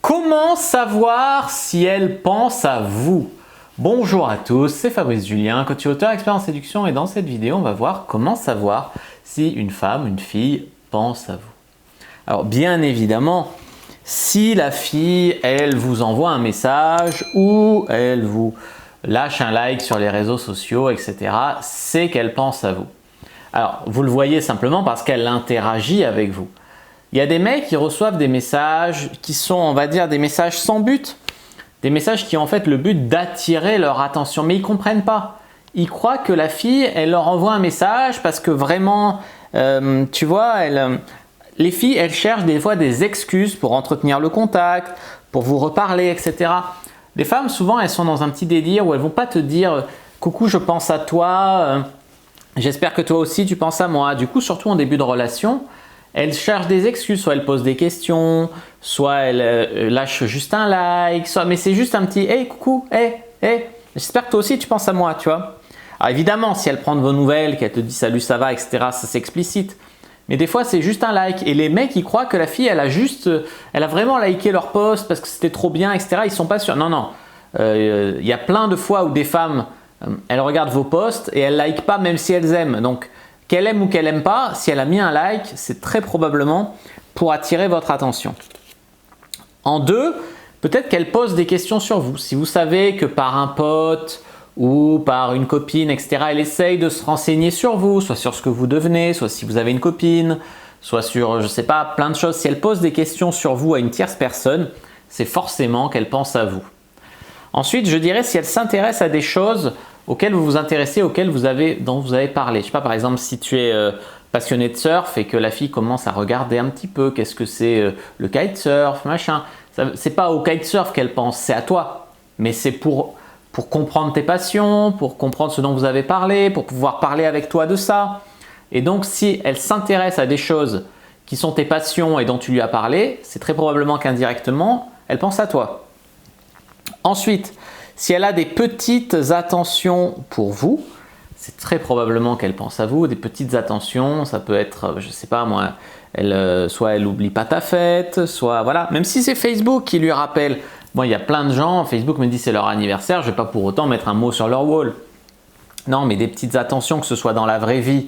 Comment savoir si elle pense à vous? Bonjour à tous, c'est Fabrice Julien, coach et auteur expert en séduction, et dans cette vidéo, on va voir comment savoir si une femme, une fille pense à vous. Alors bien évidemment, si la fille, elle vous envoie un message ou elle vous lâche un like sur les réseaux sociaux, etc., c'est qu'elle pense à vous. Alors vous le voyez simplement parce qu'elle interagit avec vous. Il y a des mecs qui reçoivent des messages qui sont, on va dire, des messages sans but. Des messages qui ont en fait le but d'attirer leur attention, mais ils ne comprennent pas. Ils croient que la fille, elle leur envoie un message parce que vraiment, tu vois, les filles, elles cherchent des fois des excuses pour entretenir le contact, pour vous reparler, etc. Les femmes, souvent, elles sont dans un petit délire où elles ne vont pas te dire « Coucou, je pense à toi, j'espère que toi aussi tu penses à moi ». Du coup, surtout en début de relation, elle cherche des excuses, soit elle pose des questions, soit elle lâche juste un like, mais c'est juste un petit « Hey, coucou, hey, j'espère que toi aussi tu penses à moi », tu vois. Alors évidemment, si elle prend de vos nouvelles, qu'elle te dit « Salut, ça va », etc., ça c'est explicite. Mais des fois, c'est juste un like. Et les mecs, ils croient que la fille, elle a vraiment liké leur post parce que c'était trop bien, etc. Ils sont pas sûrs. Non, non. Il y a plein de fois où des femmes, elles regardent vos posts et elles ne likent pas même si elles aiment. Donc, qu'elle aime ou qu'elle n'aime pas, si elle a mis un like, c'est très probablement pour attirer votre attention. En deux, peut-être qu'elle pose des questions sur vous. Si vous savez que par un pote ou par une copine, etc., elle essaye de se renseigner sur vous, soit sur ce que vous devenez, soit si vous avez une copine, soit sur, je ne sais pas, plein de choses. Si elle pose des questions sur vous à une tierce personne, c'est forcément qu'elle pense à vous. Ensuite, je dirais si elle s'intéresse à des choses auxquelles vous vous intéressez, dont vous avez parlé. Je sais pas, par exemple, si tu es passionné de surf et que la fille commence à regarder un petit peu, qu'est-ce que c'est le kitesurf, machin. C'est pas au kitesurf qu'elle pense, c'est à toi. Mais c'est pour comprendre tes passions, pour comprendre ce dont vous avez parlé, pour pouvoir parler avec toi de ça. Et donc, si elle s'intéresse à des choses qui sont tes passions et dont tu lui as parlé, c'est très probablement qu'indirectement, elle pense à toi. Ensuite, si elle a des petites attentions pour vous, c'est très probablement qu'elle pense à vous. Des petites attentions, ça peut être, je ne sais pas moi, soit elle n'oublie pas ta fête, soit voilà. Même si c'est Facebook qui lui rappelle. Moi, il y a plein de gens, Facebook me dit c'est leur anniversaire, je ne vais pas pour autant mettre un mot sur leur wall. Non, mais des petites attentions, que ce soit dans la vraie vie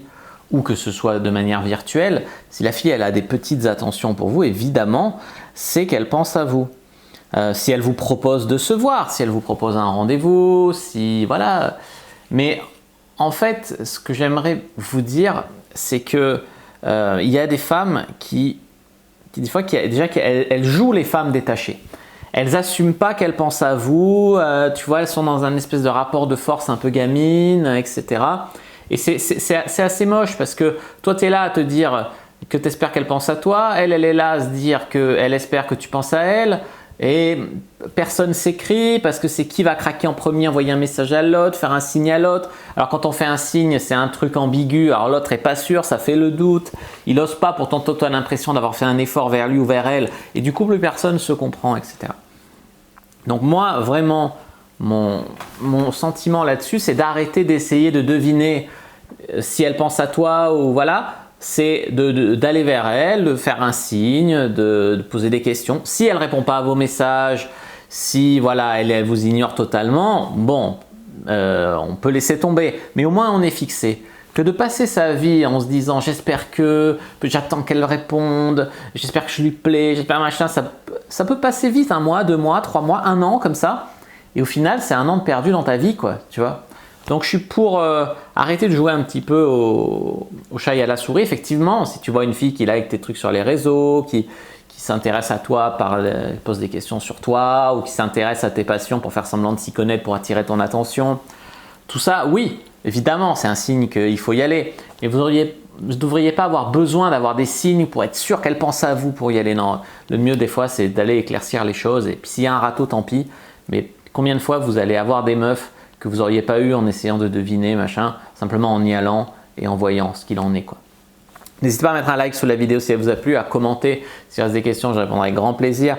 ou que ce soit de manière virtuelle, si la fille elle a des petites attentions pour vous, évidemment, c'est qu'elle pense à vous. Si elle vous propose de se voir, si elle vous propose un rendez-vous, si voilà. Mais en fait, ce que j'aimerais vous dire, c'est que il y a des femmes qui des fois, elles jouent les femmes détachées. Elles n'assument pas qu'elles pensent à vous. Tu vois, elles sont dans un espèce de rapport de force un peu gamine, etc. Et c'est assez moche parce que toi, tu es là à te dire que tu espères qu'elle pense à toi. Elle est là à se dire qu'elle espère que tu penses à elle. Et personne s'écrit parce que c'est qui va craquer en premier, envoyer un message à l'autre, faire un signe à l'autre. Alors quand on fait un signe, c'est un truc ambigu, alors l'autre n'est pas sûr, ça fait le doute. Il n'ose pas, pourtant toi tu as l'impression d'avoir fait un effort vers lui ou vers elle. Et du coup plus personne se comprend, etc. Donc moi vraiment, mon sentiment là-dessus, c'est d'arrêter d'essayer de deviner si elle pense à toi ou voilà. C'est d'aller vers elle, de faire un signe, de poser des questions. Si elle ne répond pas à vos messages, si voilà, elle vous ignore totalement, bon, on peut laisser tomber. Mais au moins on est fixé. Que de passer sa vie en se disant j'espère que j'attends qu'elle réponde, j'espère que je lui plais, j'espère machin, ça peut passer vite, un mois, 2 mois, 3 mois, 1 an comme ça. Et au final, c'est 1 an de perdu dans ta vie, quoi, tu vois. Donc je suis pour arrêter de jouer un petit peu au chat et à la souris. Effectivement, si tu vois une fille qui like tes trucs sur les réseaux, qui s'intéresse à toi, pose des questions sur toi, ou qui s'intéresse à tes passions pour faire semblant de s'y connaître, pour attirer ton attention, tout ça, oui, évidemment, c'est un signe qu'il faut y aller. Mais vous ne devriez pas avoir besoin d'avoir des signes pour être sûr qu'elle pense à vous pour y aller. Non, le mieux des fois, c'est d'aller éclaircir les choses. Et puis s'il y a un râteau, tant pis. Mais combien de fois vous allez avoir des meufs que vous n'auriez pas eu en essayant de deviner, machin, simplement en y allant et en voyant ce qu'il en est, quoi. N'hésitez pas à mettre un like sous la vidéo si elle vous a plu, à commenter s'il reste des questions, je répondrai avec grand plaisir.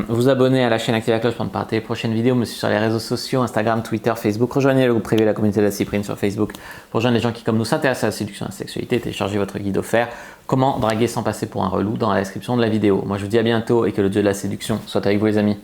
Vous abonner à la chaîne, activer la cloche pour ne pas rater les prochaines vidéos, me suivre sur les réseaux sociaux, Instagram, Twitter, Facebook. Rejoignez le groupe privé, la communauté de la Cyprine sur Facebook pour rejoindre les gens qui, comme nous, s'intéressent à la séduction et à la sexualité. Téléchargez votre guide offert Comment draguer sans passer pour un relou dans la description de la vidéo. Moi, je vous dis à bientôt et que le dieu de la séduction soit avec vous les amis.